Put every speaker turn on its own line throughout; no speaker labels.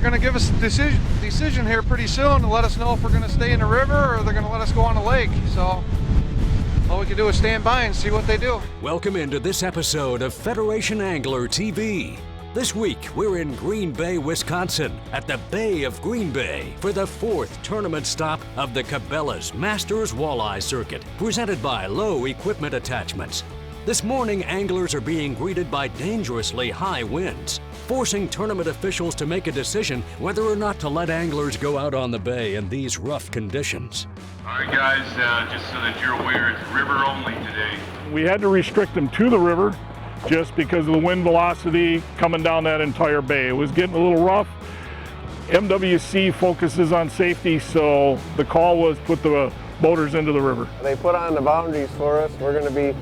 they're going to give us a decision here pretty soon to let us know if we're going to stay in the river or they're going to let us go on the lake. So all we can do is stand by and see what they do.
Welcome into this episode of Federation Angler TV. This week, we're in Green Bay, Wisconsin, at the Bay of Green Bay for the 4th tournament stop of the Cabela's Masters Walleye Circuit, presented by Low Equipment Attachments. This morning, anglers are being greeted by dangerously high winds, forcing tournament officials to make a decision whether or not to let anglers go out on the bay in these rough conditions.
All right, guys, just so that you're aware, it's river only today.
We had to restrict them to the river just because of the wind velocity coming down that entire bay. It was getting a little rough. MWC focuses on safety, so the call was put the boaters into the river.
They put on the boundaries for us. We're going to be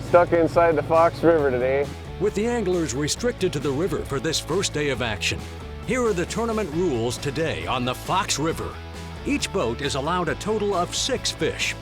stuck inside the Fox River today.
With the anglers restricted to the river for this first day of action, here are the tournament rules today on the Fox River. Each boat is allowed a total of 6 fish.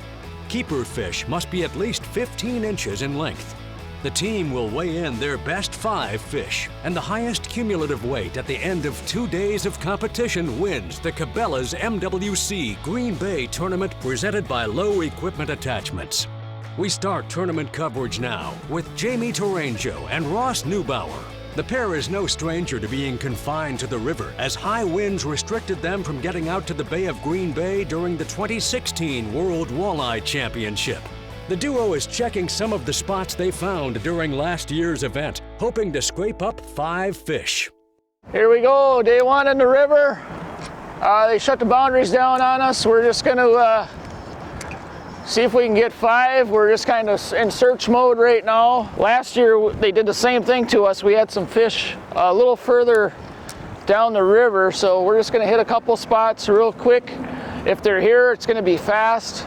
Keeper fish must be at least 15 inches in length. The team will weigh in their best 5 fish, and the highest cumulative weight at the end of 2 days of competition wins the Cabela's MWC Green Bay Tournament presented by Low Equipment Attachments. We start tournament coverage now with Jamie Tourangeau and Ross Neubauer. The pair is no stranger to being confined to the river as high winds restricted them from getting out to the Bay of Green Bay during the 2016 World Walleye Championship. The duo is checking some of the spots they found during last year's event, hoping to scrape up 5 fish.
Here we go, day 1 in the river. They shut the boundaries down on us. We're just going to see if we can get 5. We're just kind of in search mode right now. Last year they did the same thing to us. We had some fish a little further down the river, so we're just going to hit a couple spots real quick. If they're here, it's going to be fast.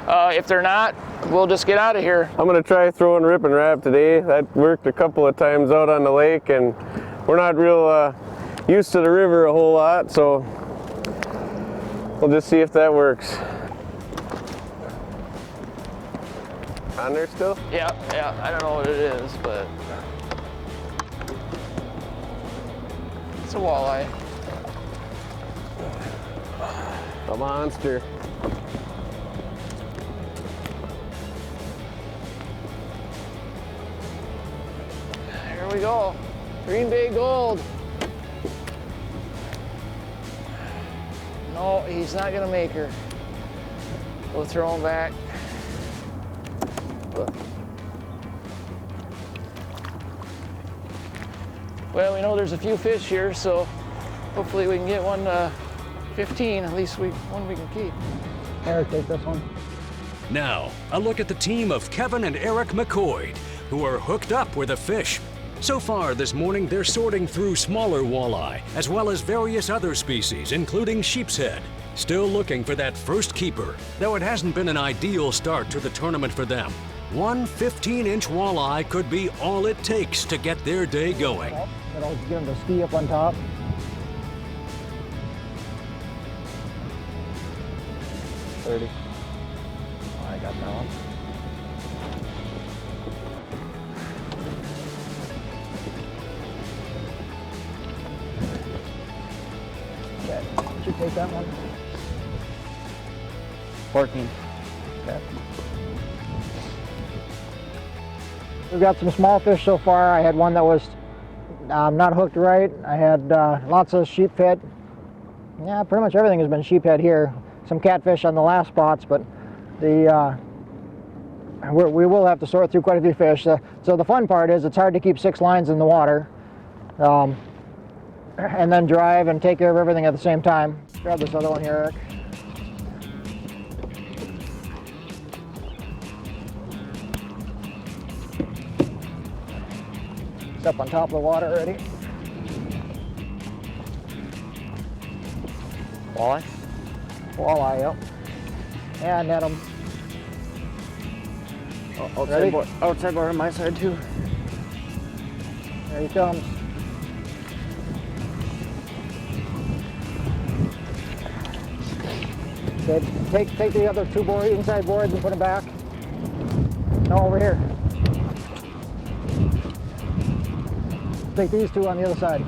If they're not, we'll just get out of here.
I'm going to try throwing rip and wrap today. That worked a couple of times out on the lake, and we're not real used to the river a whole lot, so we'll just see if that works. On there still?
Yeah, I don't know what it is, but it's a walleye.
A monster.
Here we go. Green Bay Gold. No, he's not gonna make her. We'll throw him back. Well, we know there's a few fish here, so hopefully we can get one 15, at least one we can keep.
Eric, take this one.
Now, a look at the team of Kevin and Eric McCoy, who are hooked up with a fish. So far this morning, they're sorting through smaller walleye, as well as various other species, including sheepshead. Still looking for that first keeper, though it hasn't been an ideal start to the tournament for them. One 15-inch walleye could be all it takes to get their day going.
That'll give them the ski up on top. $30. Oh, I got that one. Okay, should take that one. 14. Okay. We've got some small fish so far. I had one that was not hooked right. I had lots of sheephead. Yeah, pretty much everything has been sheephead here. Some catfish on the last spots, but we will have to sort through quite a few fish. So the fun part is it's hard to keep 6 lines in the water and then drive and take care of everything at the same time. Grab this other one here, Eric. It's up on top of the water already.
Walleye?
Walleye, yep. And net them.
Outside board on my side too.
There he comes. Okay, take the other 2 inside boards and put them back. No, over here. Take these 2 on the other side.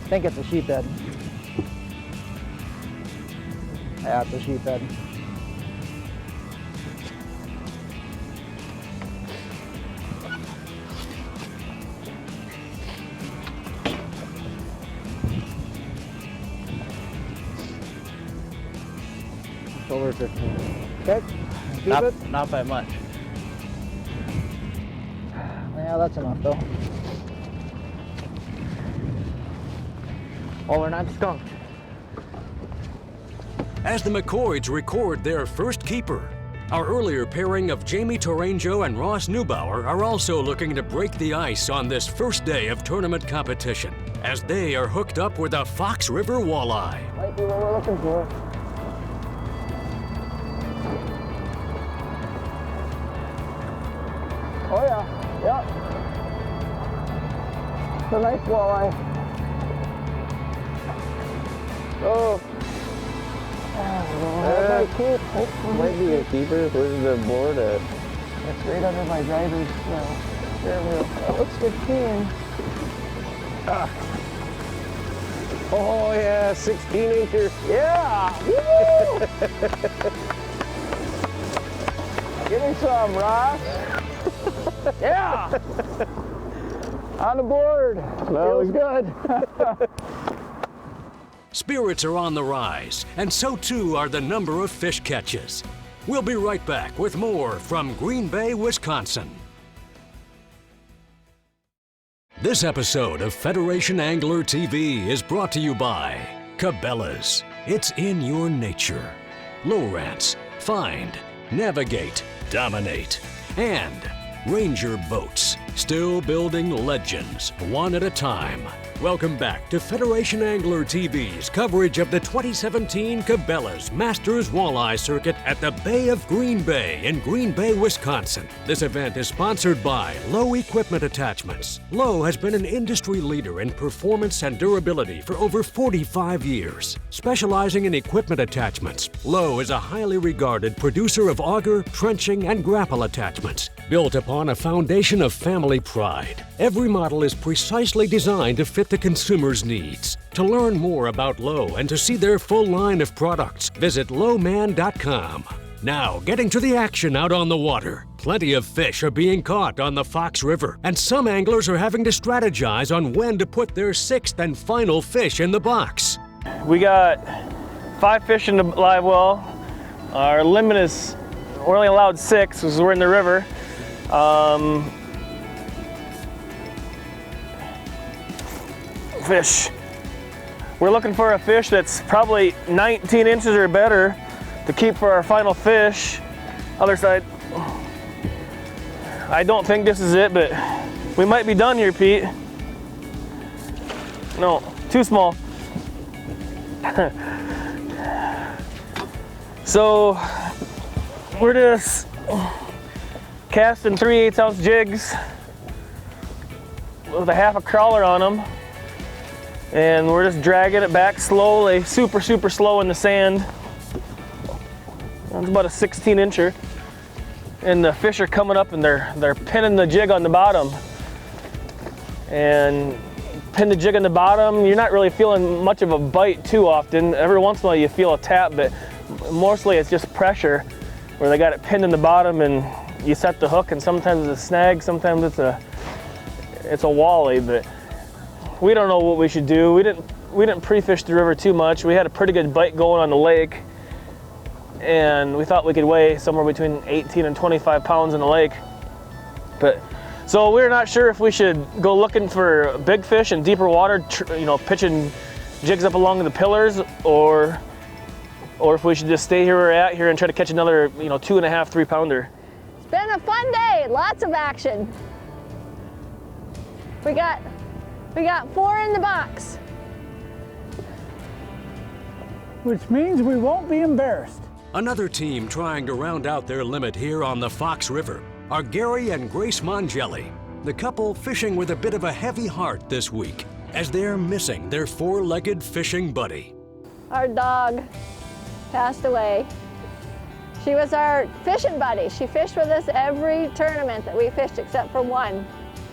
I think it's a sheephead. Yeah, it's a sheephead. It's over 15. Okay, keep it.
Not by much.
Yeah, that's enough though. Oh, we're not skunked.
As the McCoys record their first keeper, our earlier pairing of Jamie Tourangeau and Ross Neubauer are also looking to break the ice on this first day of tournament competition, as they are hooked up with a Fox River walleye.
Might be what we're looking for. Oh yeah, yep. It's a nice walleye. Oh. That might keep, hopefully.
Might be a keeper. Where's the board at?
It's right under my driver's steering wheel. That looks 15.
Oh yeah, 16 incher.
Yeah! Woo! Give me some, Ross. Yeah! On the board. Feels good.
Spirits are on the rise, and so too are the number of fish catches. We'll be right back with more from Green Bay, Wisconsin. This episode of Federation Angler TV is brought to you by Cabela's. It's in your nature. Lowrance, find, navigate, dominate. And Ranger Boats, still building legends, one at a time. Welcome back to Federation Angler TV's coverage of the 2017 Cabela's Masters Walleye Circuit at the Bay of Green Bay in Green Bay, Wisconsin. This event is sponsored by Lowe Equipment Attachments. Lowe has been an industry leader in performance and durability for over 45 years. Specializing in equipment attachments, Lowe is a highly regarded producer of auger, trenching, and grapple attachments. Built upon a foundation of family pride, every model is precisely designed to fit the consumer's needs. To learn more about Lowe and to see their full line of products, visit lowman.com. Now, getting to the action out on the water. Plenty of fish are being caught on the Fox River, and some anglers are having to strategize on when to put their sixth and final fish in the box.
We got 5 fish in the live well. Our limit is, we're only allowed 6 because we're in the river. Fish. We're looking for a fish that's probably 19 inches or better to keep for our final fish. Other side. I don't think this is it, but we might be done here, Pete. No, too small. So we're just casting 3/8 ounce jigs with a half a crawler on them, and we're just dragging it back slowly, super slow in the sand. It's about a 16 incher, and the fish are coming up and they're pinning the jig on the bottom, and pin the jig on the bottom. You're not really feeling much of a bite too often. Every once in a while you feel a tap, but mostly it's just pressure where they got it pinned in the bottom, and you set the hook, and sometimes it's a snag, sometimes it's a walleye, but we don't know what we should do. We didn't pre-fish the river too much. We had a pretty good bite going on the lake, and we thought we could weigh somewhere between 18 and 25 pounds in the lake. But so we're not sure if we should go looking for big fish in deeper water, pitching jigs up along the pillars, or if we should just stay here we're at here and try to catch another 2.5, 3 pounder.
It's been a fun day, lots of action. We got 4 in the box.
Which means we won't be embarrassed.
Another team trying to round out their limit here on the Fox River are Gary and Grace Mongelli, the couple fishing with a bit of a heavy heart this week as they're missing their 4-legged fishing buddy.
Our dog passed away. She was our fishing buddy. She fished with us every tournament that we fished except for one.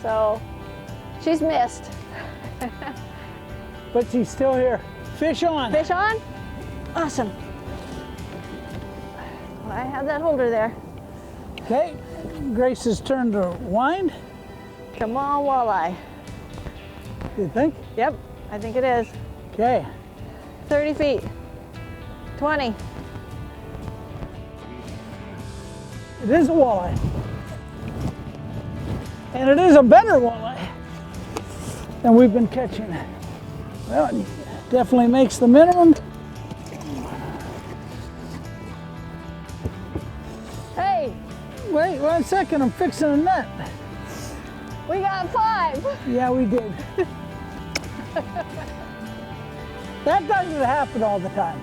So she's missed.
but she's still here. Fish on.
Fish on? Awesome. Well, I have that holder there.
Okay, Grace's turn to wind.
Come on, walleye.
You think?
Yep, I think it is.
Okay.
30 feet. 20.
It is a walleye. And it is a better walleye than we've been catching. Well, it definitely makes the minimum.
Hey,
Wait 1 second, I'm fixing a net.
we got 5.
Yeah, we did. That doesn't happen all the time.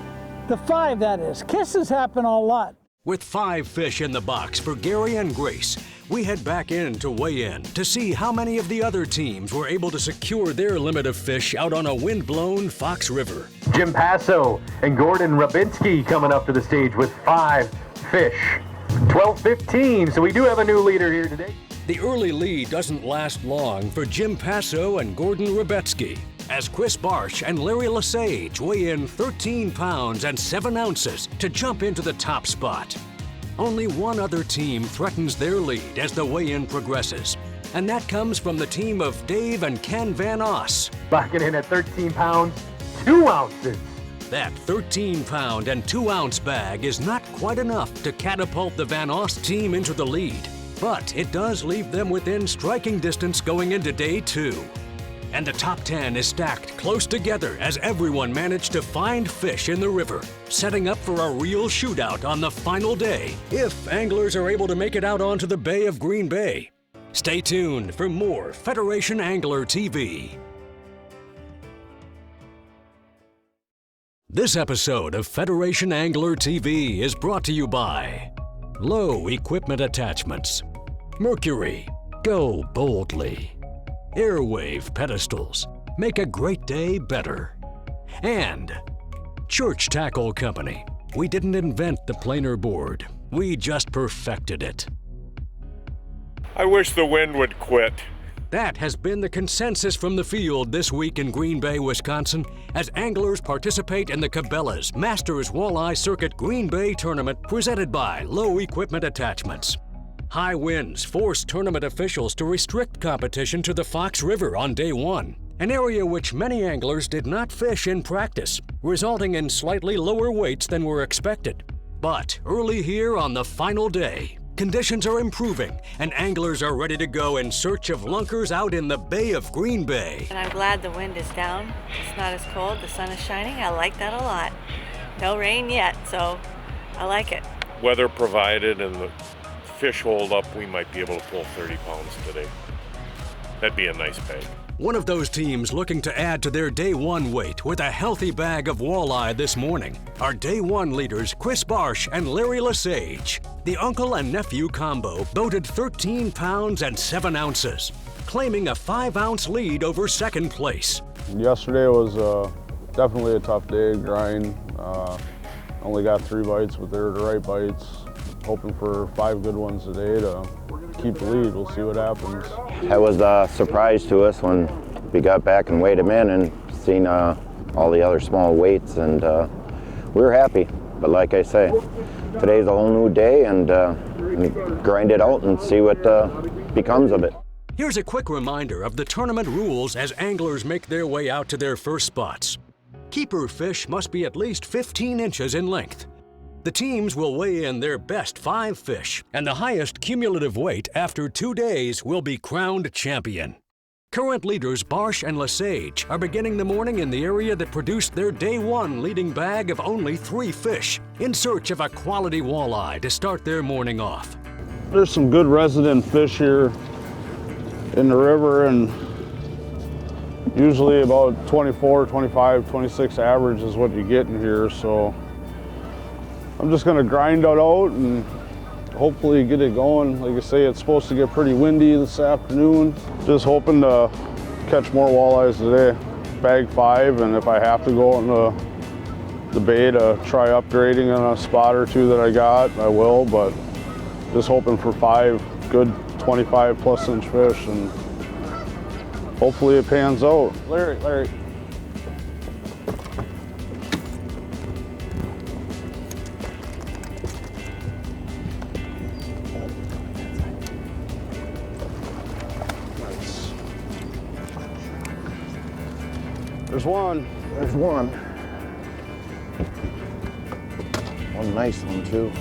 The 5, that is. Kisses happen a lot.
With 5 fish in the box for Gary and Grace, we head back in to weigh in to see how many of the other teams were able to secure their limit of fish out on a wind-blown Fox River.
Jim Passo and Gordon Rabinski coming up to the stage with 5 fish. 12:15, so we do have a new leader here today.
The early lead doesn't last long for Jim Passo and Gordon Rabetsky, as Chris Barsh and Larry Lesage weigh in 13 pounds and 7 ounces to jump into the top spot. Only one other team threatens their lead as the weigh-in progresses, and that comes from the team of Dave and Ken Van Oss.
Locking in at 13 pounds, 2 ounces.
That 13-pound and 2-ounce bag is not quite enough to catapult the Van Oss team into the lead, but it does leave them within striking distance going into day 2. And the top 10 is stacked close together as everyone managed to find fish in the river, setting up for a real shootout on the final day, if anglers are able to make it out onto the Bay of Green Bay. Stay tuned for more Federation Angler TV. This episode of Federation Angler TV is brought to you by Low Equipment Attachments, Mercury, Go Boldly, Airwave Pedestals, make a great day better. And Church Tackle Company. We didn't invent the planer board, we just perfected it.
I wish the wind would quit.
That has been the consensus from the field this week in Green Bay, Wisconsin, as anglers participate in the Cabela's Masters Walleye Circuit Green Bay Tournament presented by Low Equipment Attachments. High winds forced tournament officials to restrict competition to the Fox River on day 1, an area which many anglers did not fish in practice, resulting in slightly lower weights than were expected. But early here on the final day, conditions are improving and anglers are ready to go in search of lunkers out in the Bay of Green Bay.
And I'm glad the wind is down. It's not as cold, the sun is shining. I like that a lot. No rain yet, so I like it.
Weather provided and the fish hold up, we might be able to pull 30 pounds today. That'd be a nice bag.
One of those teams looking to add to their day 1 weight with a healthy bag of walleye this morning are day 1 leaders Chris Barsh and Larry Lesage. The uncle and nephew combo boated 13 pounds and 7 ounces, claiming a 5-ounce lead over second place.
Yesterday was definitely a tough day, grind. Only got 3 bites, but they were the right bites. Hoping for 5 good ones today to keep the lead. We'll see what happens.
That was a surprise to us when we got back and weighed them in and seen all the other small weights, and we were happy. But like I say, today's a whole new day, and grind it out and see what becomes of it.
Here's a quick reminder of the tournament rules as anglers make their way out to their first spots. Keeper fish must be at least 15 inches in length. The teams will weigh in their best 5 fish, and the highest cumulative weight after 2 days will be crowned champion. Current leaders Barsh and Lesage are beginning the morning in the area that produced their day 1 leading bag of only 3 fish, in search of a quality walleye to start their morning off.
There's some good resident fish here in the river, and usually about 24, 25, 26 average is what you get in here, so I'm just gonna grind it out and hopefully get it going. Like I say, it's supposed to get pretty windy this afternoon. Just hoping to catch more walleyes today. Bag 5, and if I have to go out in the bay to try upgrading on a spot or 2 that I got, I will, but just hoping for 5 good 25+ inch fish, and hopefully it pans out. Larry. Nice. There's one.
There's one. One nice one too.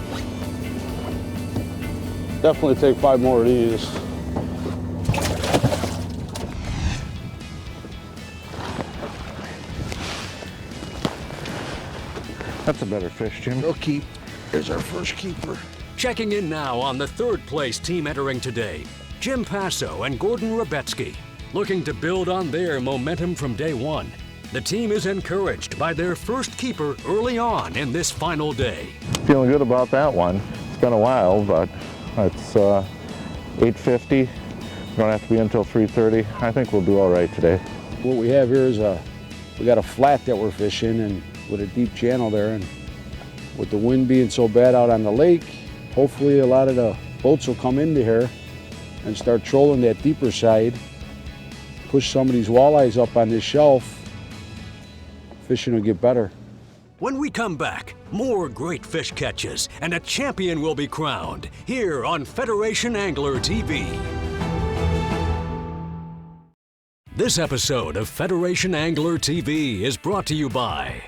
Definitely take 5 more of these.
That's a better fish, Jim. Go keep. There's our first keeper.
Checking in now on the 3rd place team entering today, Jim Passo and Gordon Rabetsky. Looking to build on their momentum from day 1. The team is encouraged by their first keeper early on in this final day.
Feeling good about that one. It's been a while, but it's 8:50. We don't have to be until 3:30. I think we'll do all right today.
What we have here is we got a flat that we're fishing, and with a deep channel there, and with the wind being so bad out on the lake, hopefully a lot of the boats will come into here and start trolling that deeper side, push some of these walleyes up on this shelf. Fishing will get better.
When we come back, more great fish catches and a champion will be crowned here on Federation Angler TV. This episode of Federation Angler TV is brought to you by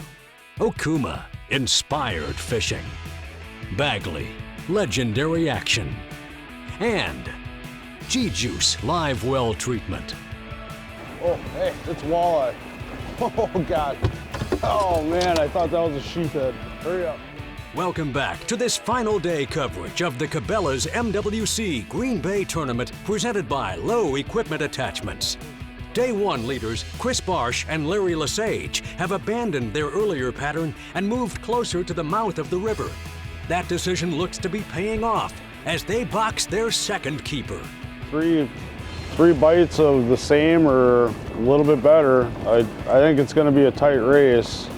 Okuma, inspired fishing; Bagley, legendary action; and G-Juice live well treatment.
Oh, hey, it's walleye. Oh, God. Oh, man, I thought that was a sheephead. Hurry up.
Welcome back to this final day coverage of the Cabela's MWC Green Bay Tournament presented by Low Equipment Attachments. Day 1 leaders Chris Barsh and Larry Lesage have abandoned their earlier pattern and moved closer to the mouth of the river. That decision looks to be paying off as they box their second keeper.
Three bites of the same or a little bit better. I think it's going to be a tight race.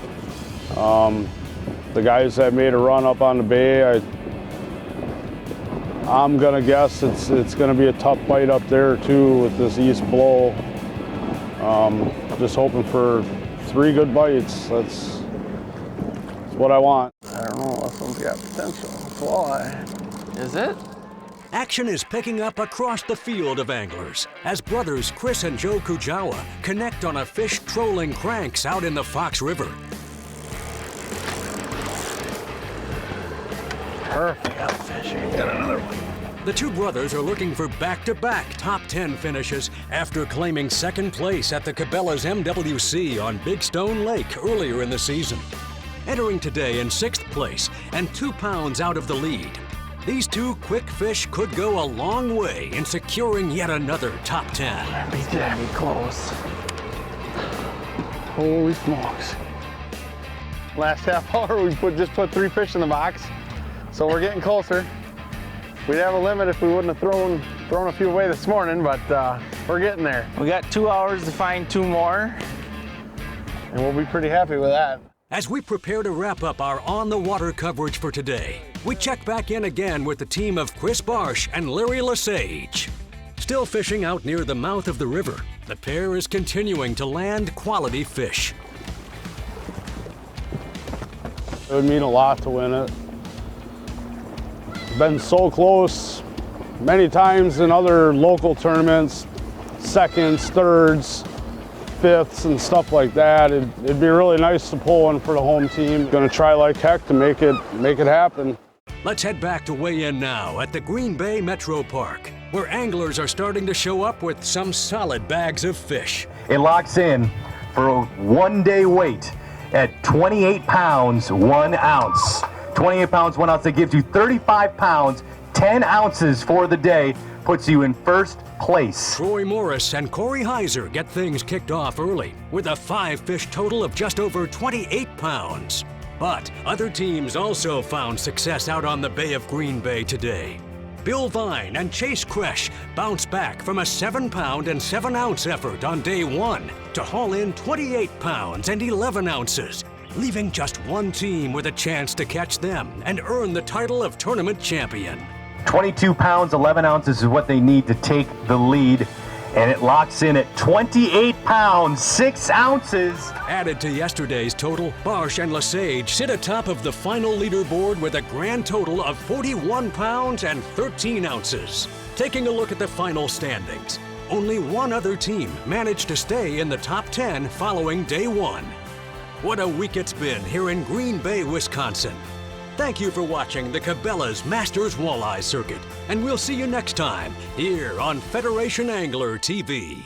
The guys that made a run up on the bay, I'm going to guess it's going to be a tough bite up there too with this east blow. Just hoping for 3 good bites. That's what I want.
I don't know, this one's got potential. It's walleye.
Is it?
Action is picking up across the field of anglers as brothers Chris and Joe Kujawa connect on a fish trolling cranks out in the Fox River.
Perfect. Got a fish. Got another one.
The two brothers are looking for back-to-back top 10 finishes after claiming 2nd place at the Cabela's MWC on Big Stone Lake earlier in the season. Entering today in 6th place and 2 pounds out of the lead, these two quick fish could go a long way in securing yet another top 10.
Be damn close. Holy smokes. Last half hour we just put 3 fish in the box, so we're getting closer. We'd have a limit if we wouldn't have thrown a few away this morning, but we're getting there.
We got 2 hours to find 2 more.
And we'll be pretty happy with that.
As we prepare to wrap up our on-the-water coverage for today, we check back in again with the team of Chris Barsh and Larry Lesage. Still fishing out near the mouth of the river, the pair is continuing to land quality fish.
It would mean a lot to win it. Been so close many times in other local tournaments, 2nds, 3rds, 5ths, and stuff like that. It'd be really nice to pull one for the home team. Gonna try like heck to make it happen.
Let's head back to weigh in now at the Green Bay Metro Park, where anglers are starting to show up with some solid bags of fish.
It locks in for a 1-day weight at 28 pounds, 1 ounce. 28 pounds, 1 ounce, that gives you 35 pounds, 10 ounces for the day, puts you in 1st place.
Troy Morris and Corey Heiser get things kicked off early with a 5-fish total of just over 28 pounds. But other teams also found success out on the Bay of Green Bay today. Bill Vine and Chase Kresh bounced back from a 7-pound and 7-ounce effort on day 1 to haul in 28 pounds and 11 ounces, leaving just one team with a chance to catch them and earn the title of tournament champion.
22 pounds, 11 ounces is what they need to take the lead. and it locks in at 28 pounds, 6 ounces.
Added to yesterday's total, Bosch and Lesage sit atop of the final leaderboard with a grand total of 41 pounds and 13 ounces. Taking a look at the final standings, only one other team managed to stay in the top 10 following day one. What a week it's been here in Green Bay, Wisconsin. Thank you for watching the Cabela's Masters Walleye Circuit, and we'll see you next time here on Federation Angler TV.